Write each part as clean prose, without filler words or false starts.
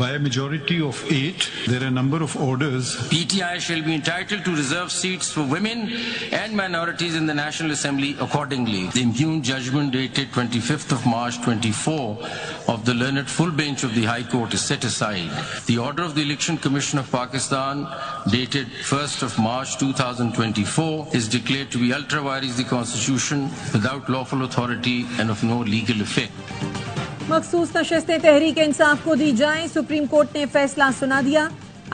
by a majority of 8. There are a number of orders. PTI shall be entitled to reserve seats for women and minorities in the National Assembly accordingly. The impugned judgment dated 25th of March 24 of the learned full bench of the High Court is set aside. The order of the Election Commission of Pakistan dated 1st of March 2024 is declared to be ultra vires the Constitution without lawful authority and of no legal effect. मखसूस नशिस्तें तहरीक इंसाफ को दी जाएं, supreme court ने फैसला सुना दिया।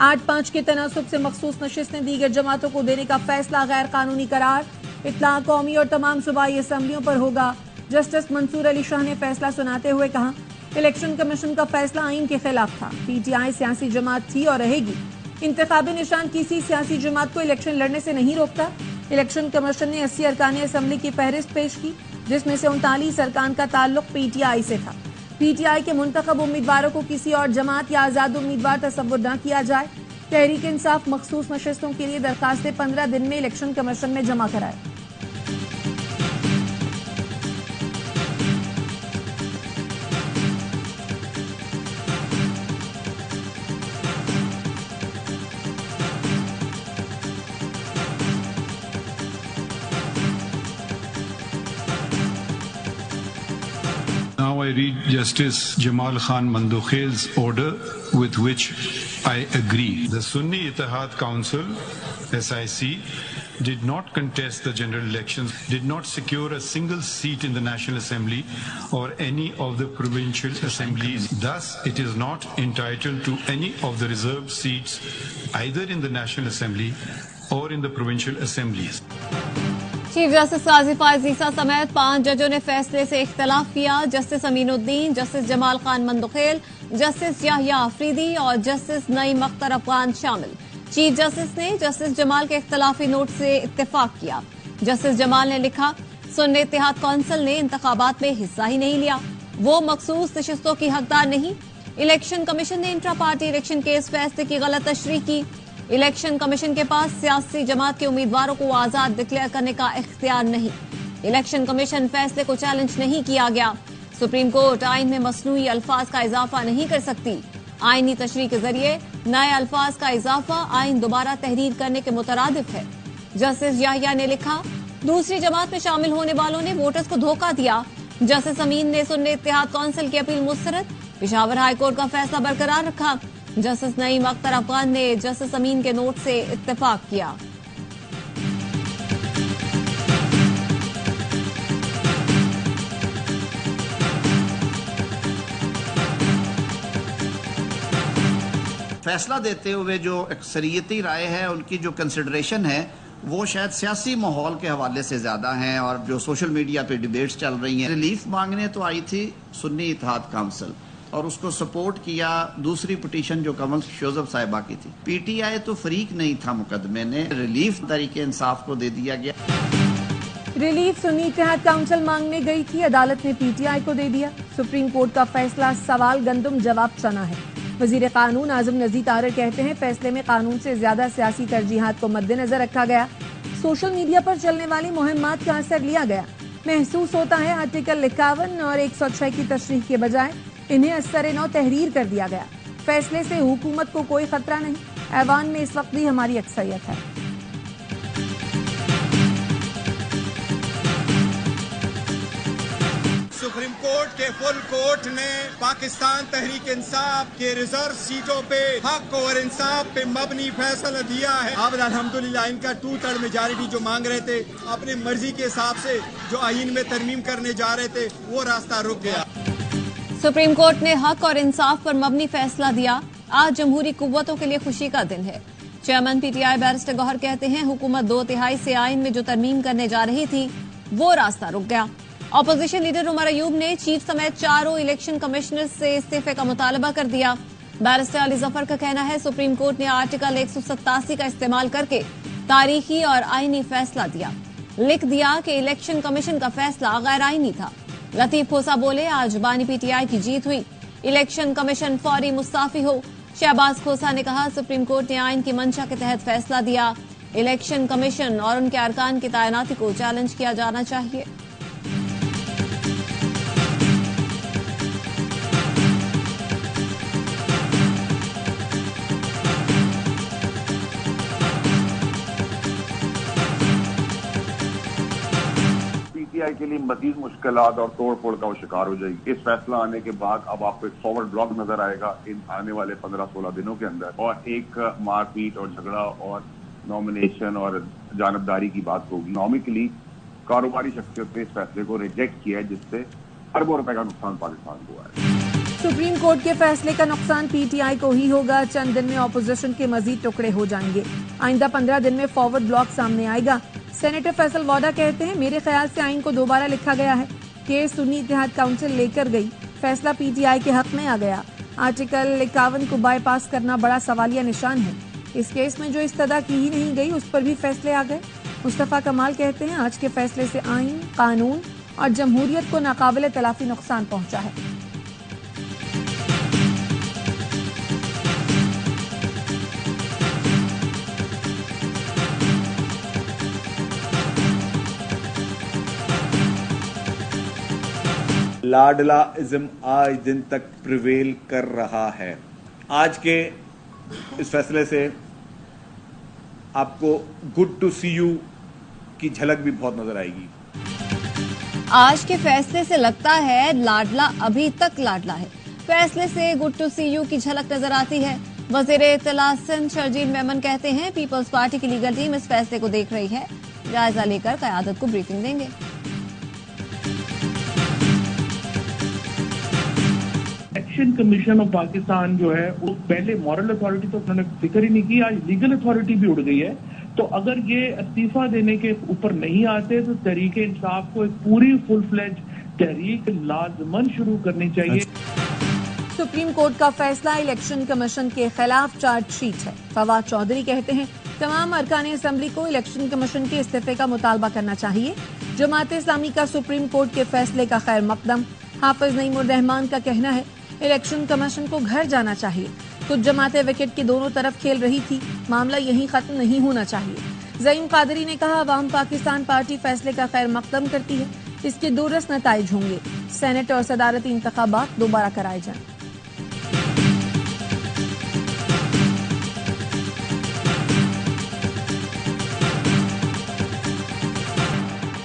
8-5 के तनासुब से मखसूस नशिस्तें दीगर जमातों को देने का फैसला गैर कानूनी करार। इत्तला कौमी और तमाम सूबाई असम्बलियों पर होगा। जस्टिस मंसूर अली शाह ने फैसला सुनाते हुए कहा, इलेक्शन कमीशन का फैसला आईन के खिलाफ था। पीटीआई सियासी जमात थी और रहेगी। इंतखाबी निशान किसी सियासी जमात को इलेक्शन लड़ने से नहीं रोकता। इलेक्शन कमीशन ने 80 अरकान असम्बली की फहरिस्त पेश की, जिसमें से 39 अरकान का ताल्लुक पीटीआई से था। पीटीआई के मुंतखब उम्मीदवारों को किसी और जमात या आजाद उम्मीदवार तस्वुर न किया जाए। तहरीक इंसाफ मखसूस नशिस्तों के लिए दरखास्तें 15 दिन में इलेक्शन कमीशन में जमा कराए। Now I read Justice Jamal Khan Mandukhel's order with which I agree. The Sunni Ittihad Council, SIC, did not contest the general elections, did not secure a single seat in the National Assembly or any of the provincial assemblies. Thus, it is not entitled to any of the reserved seats either in the National Assembly or in the provincial assemblies. Chief justice Qazi Faez Isa समेत 5 जजों ने फैसले से इख्तलाफ किया। Justice Aminuddin, justice Jamal Khan Mandokhail, justice Yahya Afridi और justice Naeem Akhtar Afghan शामिल। Chief justice ने जस्टिस जमाल के इख्तलाफी नोट से इत्तेफाक किया। जस्टिस जमाल ने लिखा, सुन्नी इत्तेहाद कौंसिल ने इंतखाबात में हिस्सा ही नहीं लिया, वो मखसूस नशिस्तों की हकदार नहीं। इलेक्शन कमीशन ने इंट्रा पार्टी इलेक्शन के इस फैसले की गलत तशरीह की। इलेक्शन कमीशन के पास सियासी जमात के उम्मीदवारों को आजाद डिक्लेयर करने का इख्तियार नहीं। इलेक्शन कमीशन फैसले को चैलेंज नहीं किया गया। सुप्रीम कोर्ट आइन में मसनूई अल्फाज का इजाफा नहीं कर सकती। आईनी तशरीह के जरिए नए अल्फाज का इजाफा आइन दोबारा तहरीर करने के मुतरादिफ है। जस्टिस याहिया ने लिखा, दूसरी जमात में शामिल होने वालों ने वोटर्स को धोखा दिया। जस्टिस अमीन ने सुन्नी इत्तेहाद कौंसिल की अपील मुस्तरद। पेशावर हाईकोर्ट का फैसला बरकरार रखा। जस्टिस नईम अख्तर अफगान ने जस्टिस अमीन के नोट से इत्तेफाक किया। फैसला देते हुए जो अक्सरियती राय है, उनकी जो कंसिडरेशन है, वो शायद सियासी माहौल के हवाले से ज्यादा हैं और जो सोशल मीडिया पे डिबेट्स चल रही हैं। रिलीफ मांगने तो आई थी सुन्नी इत्तेहाद काउंसिल और उसको सपोर्ट किया दूसरी पिटीशन जो कमल शोजब साहिबा की थी। पीटीआई तो फरीक नहीं था मुकदमे ने, रिलीफ तरीके इंसाफ को दे दिया गया। रिलीफ सुन्नी इत्तेहाद काउंसिल मांगने गई थी, अदालत ने पीटीआई को दे दिया। सुप्रीम कोर्ट का फैसला सवाल गंदुम जवाब चना है। वजीर कानून आजम नज़ीर तारर कहते हैं, फैसले में कानून से ज्यादा सियासी तरजीहात को मद्देनजर रखा गया। सोशल मीडिया पर चलने वाली मुहिम्मात का असर लिया गया। महसूस होता है आर्टिकल 51 और 106 की तशरीह के बजाय इन्हें असर नौ तहरीर कर दिया गया। फैसले से हुकूमत को कोई खतरा नहीं। ऐवान में इस वक्त भी हमारी अक्सरियत है। सुप्रीम कोर्ट के फुल कोर्ट ने पाकिस्तान तहरीक इंसाफ के रिजर्व सीटों पे हक और इंसाफ पे मबनी फैसला दिया है। अब अल्हम्दुलिल्लाह इनका 2/3 मेजॉरिटी जो मांग रहे थे, अपनी मर्जी के हिसाब से जो आईन में तरमीम करने जा रहे थे, वो रास्ता रुक गया। सुप्रीम कोर्ट ने हक और इंसाफ पर मबनी फैसला दिया। आज जमहूरी कुव्वतों के लिए खुशी का दिन है। चेयरमैन पीटीआई बैरिस्टर गौहर कहते हैं, हुकूमत 2/3 से आइन में जो तरमीम करने जा रही थी, वो रास्ता रुक गया। ऑपोजिशन लीडर उमर अयूब ने चीफ समेत 4 इलेक्शन कमिश्नर से इस्तीफे का मुतालबा कर दिया। बैरिस्टर अली जफर का कहना है, सुप्रीम कोर्ट ने आर्टिकल 187 का इस्तेमाल करके तारीखी और आईनी फैसला दिया। लिख दिया कि इलेक्शन कमीशन का फैसला गैर आईनी था। लतीफ खोसा बोले, आज बानी पीटीआई की जीत हुई, इलेक्शन कमीशन फौरी मुस्ताफी हो। शहबाज खोसा ने कहा, सुप्रीम कोर्ट ने आइन की मंशा के तहत फैसला दिया। इलेक्शन कमीशन और उनके अरकान की तैनाती को चैलेंज किया जाना चाहिए। पीटीआई के लिए मजीद मुश्किलात और तोड़ फोड़ का वो शिकार हो जाएगी। इस फैसला आने के बाद अब आपको एक फॉरवर्ड ब्लॉक नजर आएगा इन आने वाले 15-16 दिनों के अंदर, और एक मारपीट और झगड़ा और नॉमिनेशन और जानबदारी की बात होगी। इकोनॉमिकली कारोबारी शख्सियत ने इस फैसले को रिजेक्ट किया है, जिससे अरबों रुपए का नुकसान पाकिस्तान को है। सुप्रीम कोर्ट के फैसले का नुकसान पीटीआई को ही होगा। चंद दिन में ऑपोजिशन के मजीद टुकड़े हो जाएंगे। आइंदा 15 दिन में फॉरवर्ड ब्लॉक सामने आएगा। सेनेटर फैसल वादा कहते हैं, मेरे ख्याल से आइन को दोबारा लिखा गया है। केस सुन्नी इत्तेहाद काउंसिल लेकर गई, फैसला पीटीआई के हक में आ गया। आर्टिकल 51 को बाईपास करना बड़ा सवालिया निशान है। इस केस में जो इस्तदा की ही नहीं गई, उस पर भी फैसले आ गए। मुस्तफा कमाल कहते हैं, आज के फैसले से आइन, कानून और जमहूरियत को नाकाबिले तलाफी नुकसान पहुंचा है। लाडलाइज्म आज दिन तक प्रिवेल कर रहा है। आज के इस फैसले से आपको गुड टू सी यू की झलक भी बहुत नजर आएगी। आज के फैसले से लगता है लाडला अभी तक लाडला है। फैसले से गुड टू सी यू की झलक नजर आती है। वजीर इत्तला सिंध शर्जील मेमन कहते हैं, पीपल्स पार्टी की लीगल टीम इस फैसले को देख रही है, जायजा लेकर क़यादत को ब्रीफिंग देंगे। इलेक्शन कमीशन ऑफ पाकिस्तान जो है वो पहले मॉरल अथॉरिटी तो उन्होंने जिक्र ही नहीं की, आज लीगल अथॉरिटी भी उड़ गई है। तो अगर ये इस्तीफा देने के ऊपर नहीं आते तो तहरीक इंसाफ को एक पूरी फुल फ्लेज तहरीक लाजमन शुरू करनी चाहिए। सुप्रीम कोर्ट का फैसला इलेक्शन कमीशन के खिलाफ चार्जशीट है। फवाद चौधरी कहते हैं, तमाम अरकान असम्बली को इलेक्शन कमीशन के इस्तीफे का मुतालबा करना चाहिए। जमात इस्लामी का सुप्रीम कोर्ट के फैसले का खैर मकदम। हाफिज नईमुर रहमान का कहना है, इलेक्शन कमीशन को घर जाना चाहिए। कुछ जमातें विकेट के दोनों तरफ खेल रही थी, मामला यहीं खत्म नहीं होना चाहिए। ज़ईम कादरी ने कहा, अवाम पाकिस्तान पार्टी फैसले का खैर मकदम करती है, इसके दूरस नताइज होंगे। सेनेट और सदारती इंतखाबात दोबारा कराए जाएं।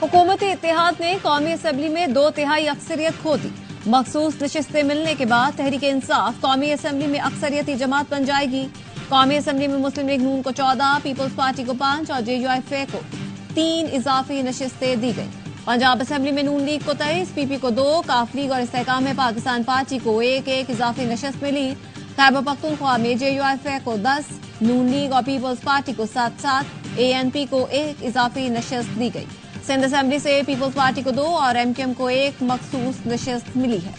हुकूमती इत्तेहाद ने कौमी असम्बली में 2/3 अक्सरियत खो दी। मखसूस नशिस्तें मिलने के बाद तहरीक इंसाफ कौमी असम्बली में अक्सरियती जमात बन जाएगी। कौमी असम्बली में मुस्लिम लीग नून को 14, पीपल्स पार्टी को 5 और JUIF को 3 इजाफी नशिस्तें दी गई। पंजाब असम्बली में नून लीग को 23, PP को 2, काफ लीग और इस्तेहकाम पाकिस्तान पार्टी को 1-1 इजाफी नशिस्त मिली। खैबर पख्तूनख्वा में JUIF को 10, नून लीग और पीपल्स पार्टी को 7-7, ANP को 1 इजाफी नशिस्त दी गई। सिंध असेंबली से पीपल्स पार्टी को 2 और MKM को 1 मखसूस नशिस्त मिली है।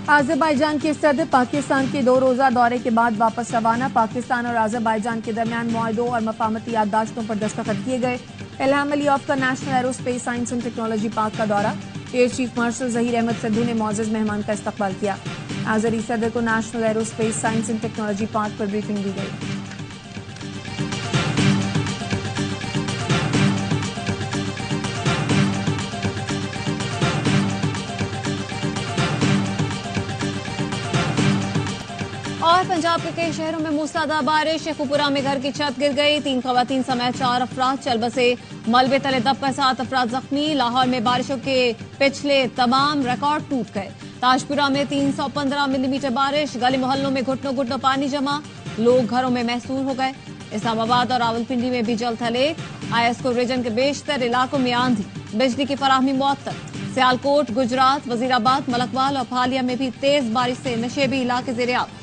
आज़रबाईजान के सदर पाकिस्तान के 2 रोजा दौरे के बाद वापस रवाना। पाकिस्तान और आज़रबाईजान के दरमियान मुआहदों और मफाहमती याददाश्तों पर दस्तखत किए गए। इल्हाम अलीयॉफ का national aerospace science and technology park का दौरा। Air chief marshal Zaheer Ahmed Sidhu ने मौजूद मेहमान का इस्तकबाल किया। आज़री सदर को national aerospace science and technology park पर ब्रीफिंग दी गई। और पंजाब के कई शहरों में मूसलाधार बारिश। शेखुपुरा में घर की छत गिर गई, 3 खवातीन समेत 4 अफराद चल बसे। मलबे तले दबकर 7 अफराद जख्मी। लाहौर में बारिशों के पिछले तमाम रिकॉर्ड टूट गए। ताजपुरा में 315 मिलीमीटर बारिश। गली मोहल्लों में घुटनों घुटनों पानी जमा, लोग घरों में महसूर हो गए। इस्लामाबाद और रावलपिंडी में भी जल थले। ISCO रीजन के बेशतर इलाकों में आंधी, बिजली की फराहमी मुअत्तल। सियालकोट, गुजरात, वजीराबाद, मलकवाल और फालिया में भी तेज बारिश से नशेबी इलाके ज़ेर-ए-आब।